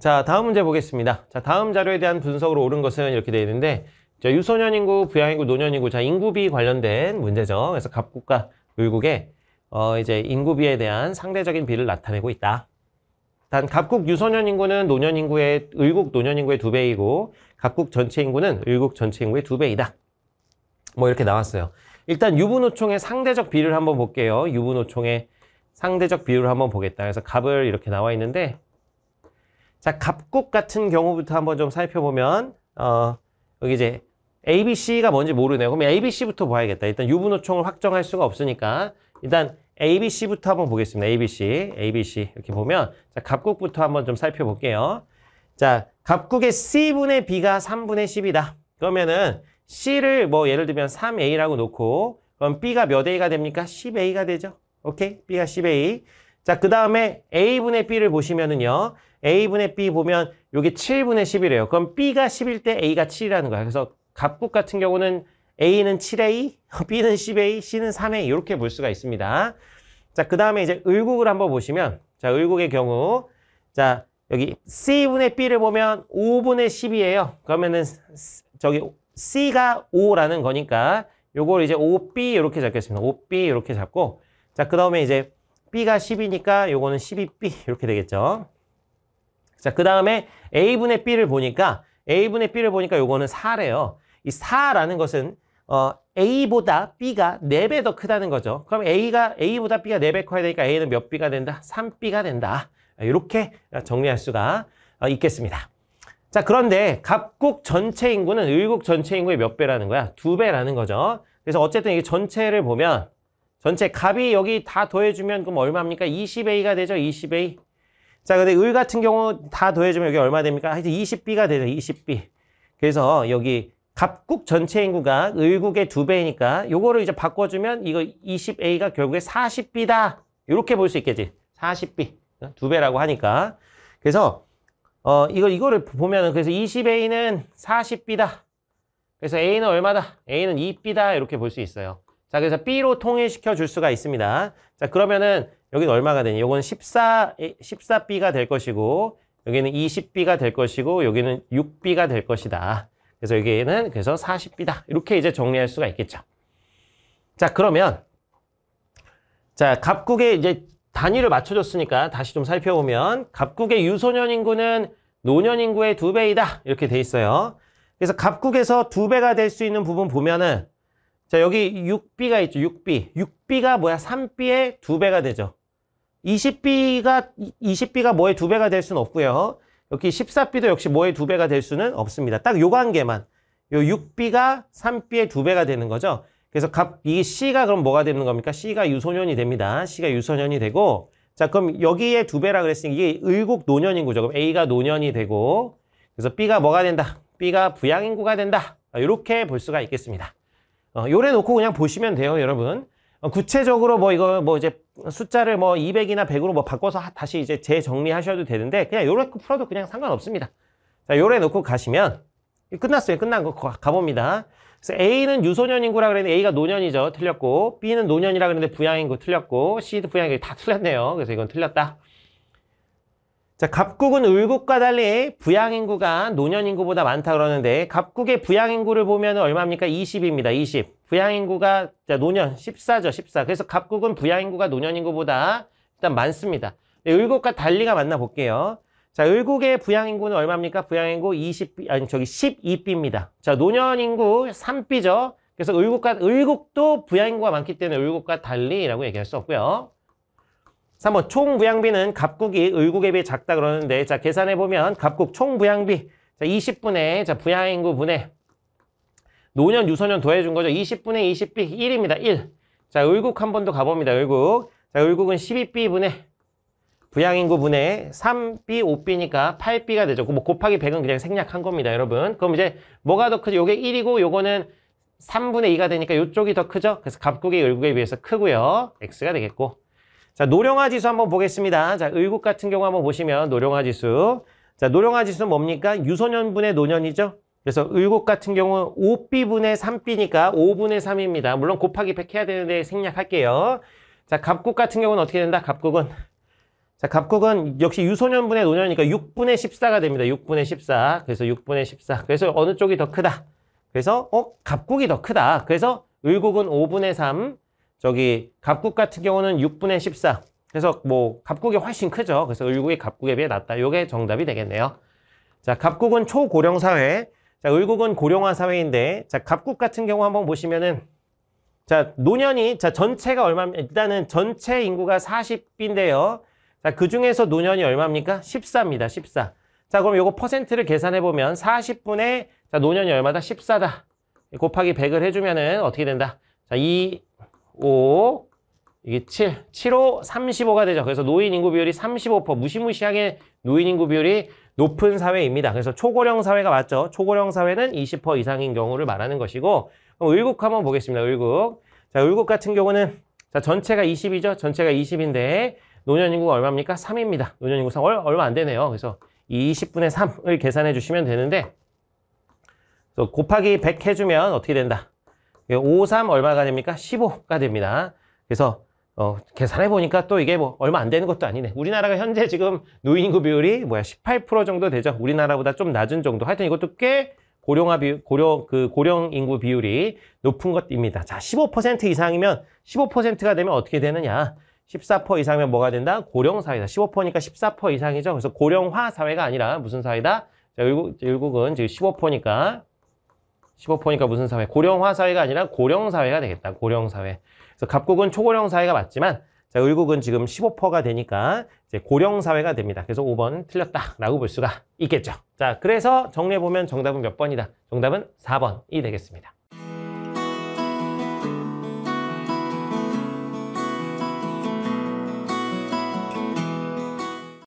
자, 다음 문제 보겠습니다. 자, 다음 자료에 대한 분석으로 옳은 것은 이렇게 되어 있는데, 자, 유소년 인구, 부양 인구, 노년 인구, 자, 인구비 관련된 문제죠. 그래서 갑국과 을국의 이제 인구비에 대한 상대적인 비를 나타내고 있다. 단 갑국 유소년 인구는 노년 인구의 을국 노년 인구의 2배이고 갑국 전체 인구는 을국 전체 인구의 2배이다. 뭐 이렇게 나왔어요. 일단 유분호총의 상대적 비율을 한번 볼게요. 유분호총의 상대적 비율을 한번 보겠다. 그래서 갑을 이렇게 나와 있는데, 자, 갑국 같은 경우부터 한번 좀 살펴보면 여기 이제 A, B, C가 뭔지 모르네요. 그럼 A, B, C부터 봐야겠다. 일단 유분호총을 확정할 수가 없으니까 일단 A, B, C부터 한번 보겠습니다. A, B, C, A, B, C 이렇게 보면, 자, 갑국부터 한번 좀 살펴볼게요. 자, 갑국의 C분의 B가 3분의 10이다. 그러면은 C를 뭐 예를 들면 3A라고 놓고, 그럼 B가 몇 A가 됩니까? 10A가 되죠. 오케이? B가 10A. 자, 그 다음에 A분의 B를 보시면은요. A분의 B 보면 요게 7분의 10이래요. 그럼 B가 10일 때 A가 7이라는 거야. 그래서 갑국 같은 경우는 A는 7A, B는 10A, C는 3A 이렇게 볼 수가 있습니다. 자, 그 다음에 이제 을국을 한번 보시면, 자, 을국의 경우, 자, 여기 C분의 B를 보면 5분의 10이에요. 그러면은 저기 C가 5라는 거니까 요걸 이제 5B 이렇게 잡겠습니다. 5B 이렇게 잡고, 자, 그 다음에 이제 B가 10이니까 요거는 12B 이렇게 되겠죠. 자, 그 다음에 A분의 B를 보니까 요거는 4래요. 이 4라는 것은 A보다 B가 4배 더 크다는 거죠. 그럼 A보다 B가 4배 커야 되니까 A는 몇 B가 된다? 3B가 된다. 이렇게 정리할 수가 있겠습니다. 자, 그런데 갑국 전체 인구는 을국 전체 인구의 몇 배라는 거야? 2배라는 거죠. 그래서 어쨌든 이게 전체를 보면, 전체 갑이 여기 다 더해주면 그럼 얼마입니까? 20A가 되죠. 20A. 자, 근데 을 같은 경우 다 더해주면 여기 얼마 됩니까? 하여튼 20B가 되죠. 20B. 그래서 여기 갑국 전체 인구가 을국의 2배니까 요거를 이제 바꿔주면 이거 20A가 결국에 40B다. 이렇게 볼 수 있겠지. 40B. 2배라고 하니까. 그래서 이거를 보면은 그래서 20A는 40B다. 그래서 A는 얼마다? A는 2B다. 이렇게 볼 수 있어요. 자, 그래서 B로 통일시켜 줄 수가 있습니다. 자, 그러면은 여기는 얼마가 되니? 요거는 14B가 될 것이고, 여기는 20B가 될 것이고, 여기는 6B가 될 것이다. 그래서 여기에는 그래서 40B다. 이렇게 이제 정리할 수가 있겠죠. 자, 그러면, 자, 갑국의 이제 단위를 맞춰줬으니까 다시 좀 살펴보면, 갑국의 유소년 인구는 노년 인구의 2배이다. 이렇게 돼 있어요. 그래서 갑국에서 2배가 될 수 있는 부분 보면은, 자, 여기 6B가 있죠. 6B. 6B가 뭐야? 3B의 2배가 되죠. 20B가 뭐의 2배가 될 수는 없고요. 여기 14B도 역시 뭐의 2배가 될 수는 없습니다. 딱 요 관계만. 요 6B가 3B의 2배가 되는 거죠. 그래서 이 C가 그럼 뭐가 되는 겁니까? C가 유소년이 됩니다. C가 유소년이 되고, 자, 그럼 여기에 2배라 그랬으니 이게 을국 노년 인구죠. 그럼 A가 노년이 되고, 그래서 B가 뭐가 된다? B가 부양 인구가 된다. 이렇게 볼 수가 있겠습니다. 요래 놓고 그냥 보시면 돼요, 여러분. 구체적으로 뭐 이거 뭐 이제 숫자를 뭐 200이나 100으로 뭐 바꿔서 다시 이제 재정리하셔도 되는데 그냥 요래 풀어도 그냥 상관없습니다. 자, 요래 놓고 가시면 끝났어요. 끝난 거 가봅니다. 그래서 A는 유소년 인구라 그랬는데 A가 노년이죠. 틀렸고, B는 노년이라 그랬는데 부양 인구 틀렸고, C도 부양 인구 다 틀렸네요. 그래서 이건 틀렸다. 자, 갑국은 을국과 달리 부양 인구가 노년 인구보다 많다 그러는데 갑국의 부양 인구를 보면 얼마입니까? 20입니다. 20. 부양 인구가 자, 노년 14죠. 14. 그래서 갑국은 부양 인구가 노년 인구보다 일단 많습니다. 을국과 달리가 맞나 볼게요. 자, 을국의 부양 인구는 얼마입니까? 부양 인구 12B입니다. 자, 노년 인구 3B죠. 그래서 을국도 부양 인구가 많기 때문에 을국과 달리라고 얘기할 수 없고요. 3번 총 부양비는 갑국이 을국에 비해 작다 그러는데, 자, 계산해 보면 갑국 총 부양비, 자, 20분의 자, 부양 인구 분의 노년 유소년 더해준 거죠. 20분의 20B 1입니다. 1. 자, 을국 한 번 더 가봅니다. 을국. 자, 을국은 12B 분의 부양 인구 분의 3B 5B니까 8B가 되죠. 뭐 곱하기 100은 그냥 생략한 겁니다, 여러분. 그럼 이제 뭐가 더 크죠? 요게 1이고 요거는 3분의 2가 되니까 요쪽이 더 크죠. 그래서 갑국이 을국에 비해서 크고요. X가 되겠고. 자, 노령화 지수 한번 보겠습니다. 자, 을국 같은 경우 한번 보시면 노령화 지수. 자, 노령화 지수는 뭡니까? 유소년분의 노년이죠. 그래서 을국 같은 경우 5B분의 3B니까 5분의 3입니다. 물론 곱하기 100 해야 되는데 생략할게요. 자, 갑국 같은 경우는 어떻게 된다? 갑국은 자, 갑국은 역시 유소년분의 노년이니까 6분의 14가 됩니다. 6분의 14. 그래서 6분의 14. 그래서 어느 쪽이 더 크다? 그래서 갑국이 더 크다. 그래서 을국은 5분의 3. 저기 갑국 같은 경우는 6분의 14. 그래서 뭐 갑국이 훨씬 크죠. 그래서 을국이 갑국에 비해 낮다. 요게 정답이 되겠네요. 자, 갑국은 초고령 사회. 자, 을국은 고령화 사회인데, 자, 갑국 같은 경우 한번 보시면은, 자, 노년이, 자, 전체가 일단은 전체 인구가 40인데요. 자, 그 중에서 노년이 얼마입니까? 14입니다. 14. 자, 그럼 요거 퍼센트를 계산해보면 40분의, 자, 노년이 얼마다? 14다. 곱하기 100을 해주면은 어떻게 된다? 자, 2, 5, 이게 7, 7, 5, 35가 되죠. 그래서 노인 인구 비율이 35%, 무시무시하게 노인 인구 비율이 높은 사회입니다. 그래서 초고령 사회가 맞죠. 초고령 사회는 20% 이상인 경우를 말하는 것이고, 그럼 을국 한번 보겠습니다. 을국. 자, 을국 같은 경우는, 자, 전체가 20이죠. 전체가 20인데, 노년 인구가 얼마입니까? 3입니다. 노년 인구 3, 얼마 안 되네요. 그래서 20분의 3을 계산해 주시면 되는데, 그래서 곱하기 100 해주면 어떻게 된다? 5, 3 얼마가 됩니까? 15가 됩니다. 그래서 계산해 보니까 또 이게 뭐 얼마 안 되는 것도 아니네. 우리나라가 현재 지금 노인 인구 비율이 18% 정도 되죠. 우리나라보다 좀 낮은 정도. 하여튼 이것도 꽤 고령 인구 비율이 높은 것입니다. 자, 15% 이상이면 15%가 되면 어떻게 되느냐? 14% 이상이면 뭐가 된다? 고령 사회다. 15%니까 14% 이상이죠. 그래서 고령화 사회가 아니라 무슨 사회다? 자, 을국은 지금 15%니까 무슨 사회? 고령화 사회가 아니라 고령 사회가 되겠다. 고령 사회. 그래서 갑국은 초고령 사회가 맞지만, 자, 을국은 지금 15%가 되니까 이제 고령 사회가 됩니다. 그래서 5번 틀렸다라고 볼 수가 있겠죠. 자, 그래서 정리해보면 정답은 몇 번이다? 정답은 4번이 되겠습니다.